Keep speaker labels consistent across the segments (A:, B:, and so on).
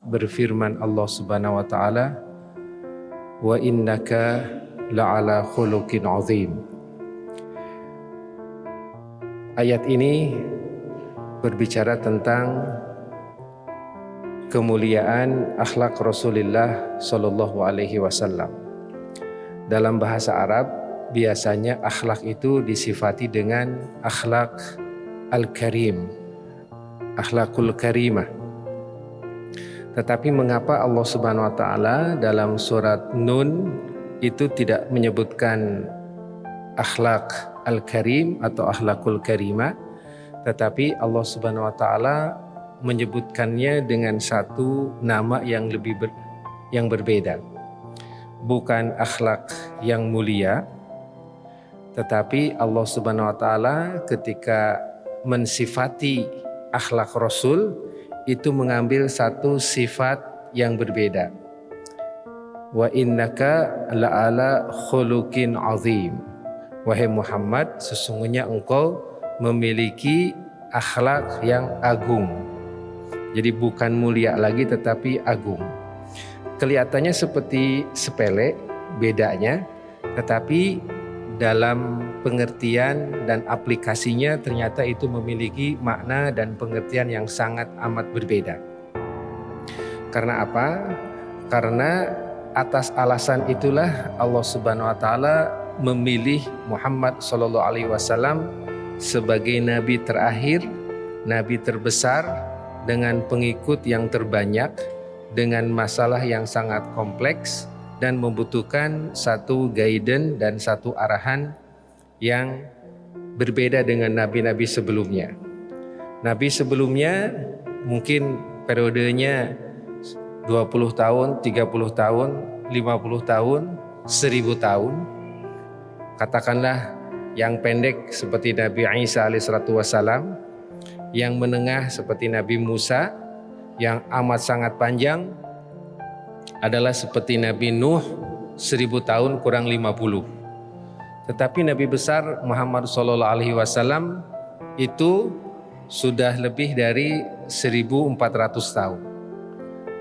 A: berfirman Allah Subhanahu wa taala, wa innaka la'ala khuluqin azim. Ayat ini berbicara tentang kemuliaan akhlak Rasulullah sallallahu alaihi wasallam. Dalam bahasa Arab biasanya akhlak itu disifati dengan akhlak al-karim, akhlakul karimah. Tetapi mengapa Allah Subhanahu wa taala dalam surat Nun itu tidak menyebutkan akhlak al-karim atau akhlakul karimah, tetapi Allah Subhanahu wa taala menyebutkannya dengan satu nama yang yang berbeda. Bukan akhlak yang mulia, tetapi Allah Subhanahu wa taala ketika mensifati akhlak Rasul itu mengambil satu sifat yang berbeda. Wa innaka la'ala khuluqin azim. Wahai Muhammad, sesungguhnya engkau memiliki akhlak yang agung. Jadi bukan mulia lagi tetapi agung. Kelihatannya seperti sepele bedanya, tetapi dalam pengertian dan aplikasinya ternyata itu memiliki makna dan pengertian yang sangat amat berbeda. Karena apa? Karena atas alasan itulah Allah Subhanahu wa taala memilih Muhammad sallallahu alaihi wasallam sebagai nabi terakhir, nabi terbesar dengan pengikut yang terbanyak, dengan masalah yang sangat kompleks dan membutuhkan satu guidance dan satu arahan yang berbeda dengan nabi-nabi sebelumnya. Nabi sebelumnya mungkin periodenya 20 tahun, 30 tahun, 50 tahun, 1000 tahun. Katakanlah yang pendek seperti Nabi Isa alaihissalatu wassalam, yang menengah seperti Nabi Musa, yang amat sangat panjang adalah seperti Nabi Nuh 1000 tahun kurang 50. Tetapi Nabi besar Muhammad sallallahu alaihi wasallam itu sudah lebih dari 1400 tahun.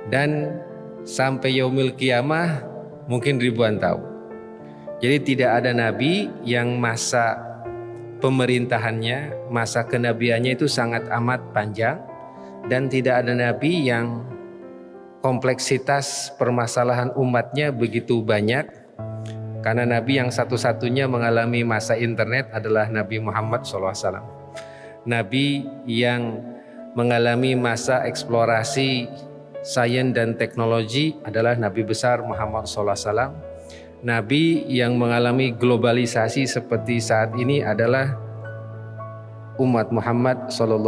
A: Dan sampai yaumil qiyamah mungkin ribuan tahun. Jadi tidak ada nabi yang masa pemerintahannya, masa kenabiannya itu sangat amat panjang, dan tidak ada nabi yang kompleksitas permasalahan umatnya begitu banyak, karena nabi yang satu-satunya mengalami masa internet adalah Nabi Muhammad SAW. Nabi yang mengalami masa eksplorasi sains dan teknologi adalah Nabi besar Muhammad SAW. Nabi yang mengalami globalisasi seperti saat ini adalah umat Muhammad SAW.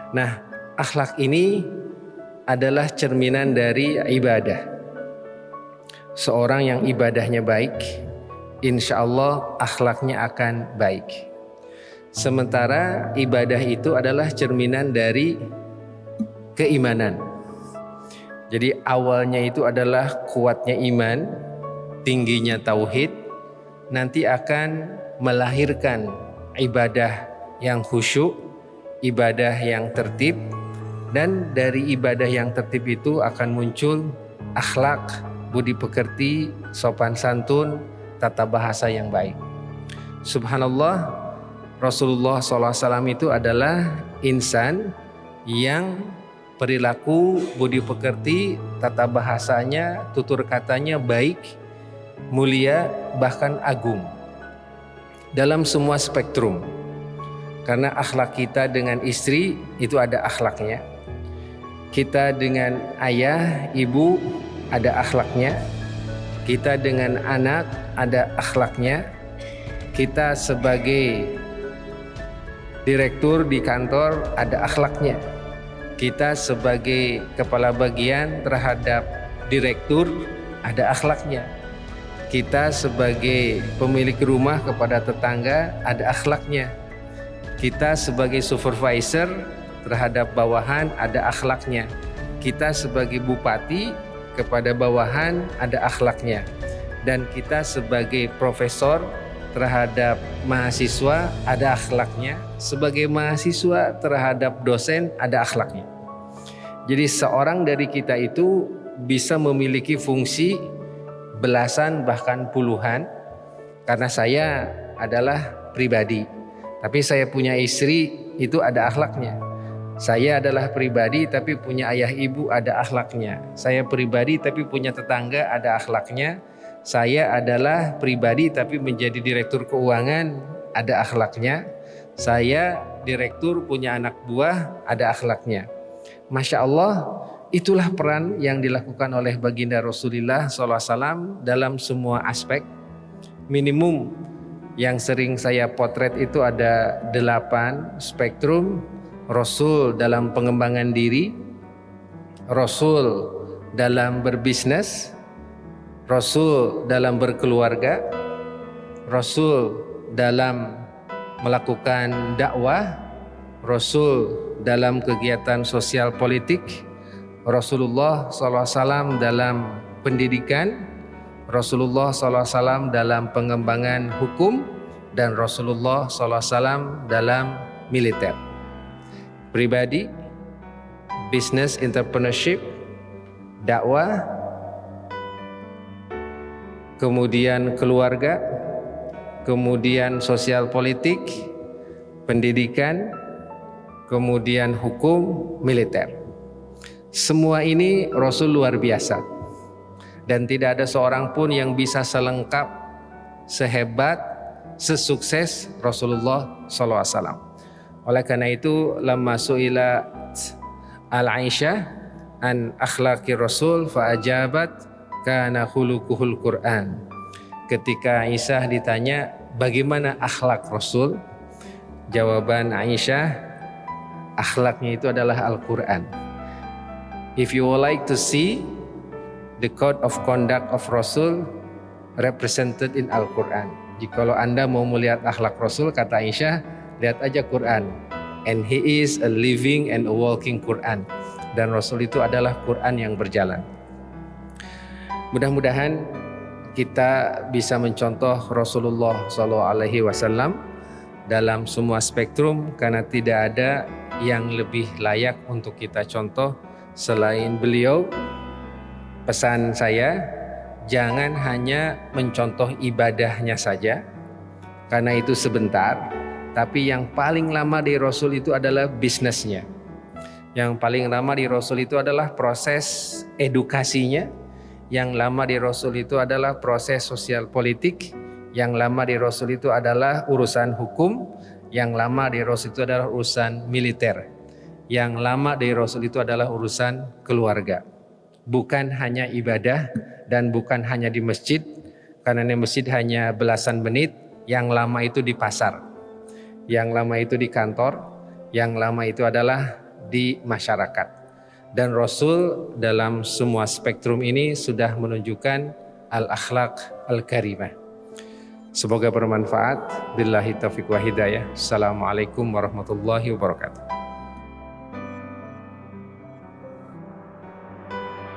A: Nah, akhlak ini adalah cerminan dari ibadah. Seorang yang ibadahnya baik, insya Allah akhlaknya akan baik. Sementara ibadah itu adalah cerminan dari keimanan. Jadi awalnya itu adalah kuatnya iman, tingginya tauhid, nanti akan melahirkan ibadah yang khusyuk, ibadah yang tertib, dan dari ibadah yang tertib itu akan muncul akhlak, budi pekerti, sopan santun, tata bahasa yang baik. Subhanallah, Rasulullah SAW itu adalah insan yang perilaku, budi pekerti, tata bahasanya, tutur katanya baik, mulia, bahkan agung dalam semua spektrum. Karena akhlak kita dengan istri itu ada akhlaknya, kita dengan ayah, ibu ada akhlaknya, kita dengan anak ada akhlaknya, kita sebagai direktur di kantor ada akhlaknya, kita sebagai kepala bagian terhadap direktur ada akhlaknya, kita sebagai pemilik rumah kepada tetangga ada akhlaknya, kita sebagai supervisor terhadap bawahan ada akhlaknya, kita sebagai bupati kepada bawahan ada akhlaknya, dan kita sebagai profesor terhadap mahasiswa ada akhlaknya, sebagai mahasiswa terhadap dosen ada akhlaknya. Jadi seorang dari kita itu bisa memiliki fungsi belasan bahkan puluhan. Karena saya adalah pribadi, tapi saya punya istri, itu ada akhlaknya. Saya adalah pribadi tapi punya ayah ibu, ada akhlaknya. Saya pribadi tapi punya tetangga, ada akhlaknya. Saya adalah pribadi tapi menjadi direktur keuangan, ada akhlaknya. Saya direktur punya anak buah, ada akhlaknya. Masya Allah, itulah peran yang dilakukan oleh baginda Rasulullah SAW dalam semua aspek. Minimum yang sering saya potret itu ada 8 spektrum. Rasul dalam pengembangan diri, Rasul dalam berbisnis, Rasul dalam berkeluarga, Rasul dalam melakukan dakwah, Rasul dalam kegiatan sosial politik, Rasulullah SAW dalam pendidikan, Rasulullah SAW dalam pengembangan hukum, dan Rasulullah SAW dalam militer. Pribadi, business entrepreneurship, dakwah, kemudian keluarga, kemudian sosial politik, pendidikan, kemudian hukum, militer. Semua ini Rasul luar biasa, dan tidak ada seorang pun yang bisa selengkap, sehebat, sesukses Rasulullah SAW. Oleh karena itu, lamma su'ila al-Aisyah an akhlaqir Rasul fa'ajabat kana khuluquhul Quran. Ketika Aisyah ditanya bagaimana akhlak Rasul, jawaban Aisyah, akhlaknya itu adalah Al-Quran. If you would like to see the code of conduct of Rasul represented in Al-Quran, jikalau Anda mau melihat akhlak Rasul, kata Aisyah, lihat aja Quran. And he is a living and a walking Quran. Dan Rasul itu adalah Quran yang berjalan. Mudah-mudahan kita bisa mencontoh Rasulullah SAW dalam semua spektrum, karena tidak ada yang lebih layak untuk kita contoh selain beliau. Pesan saya, jangan hanya mencontoh ibadahnya saja, karena itu sebentar. Tapi yang paling lama di Rasul itu adalah bisnisnya. Yang paling lama di Rasul itu adalah proses edukasinya. Yang lama di Rasul itu adalah proses sosial politik. Yang lama di Rasul itu adalah urusan hukum. Yang lama di Rasul itu adalah urusan militer. Yang lama di Rasul itu adalah urusan keluarga. Bukan hanya ibadah dan bukan hanya di masjid. Karena di masjid hanya belasan menit. Yang lama itu di pasar. Yang lama itu di kantor. Yang lama itu adalah di masyarakat. Dan Rasul dalam semua spektrum ini sudah menunjukkan al-akhlaq al-karimah. Semoga bermanfaat. Billahi taufiq wa hidayah. Assalamualaikum warahmatullahi wabarakatuh.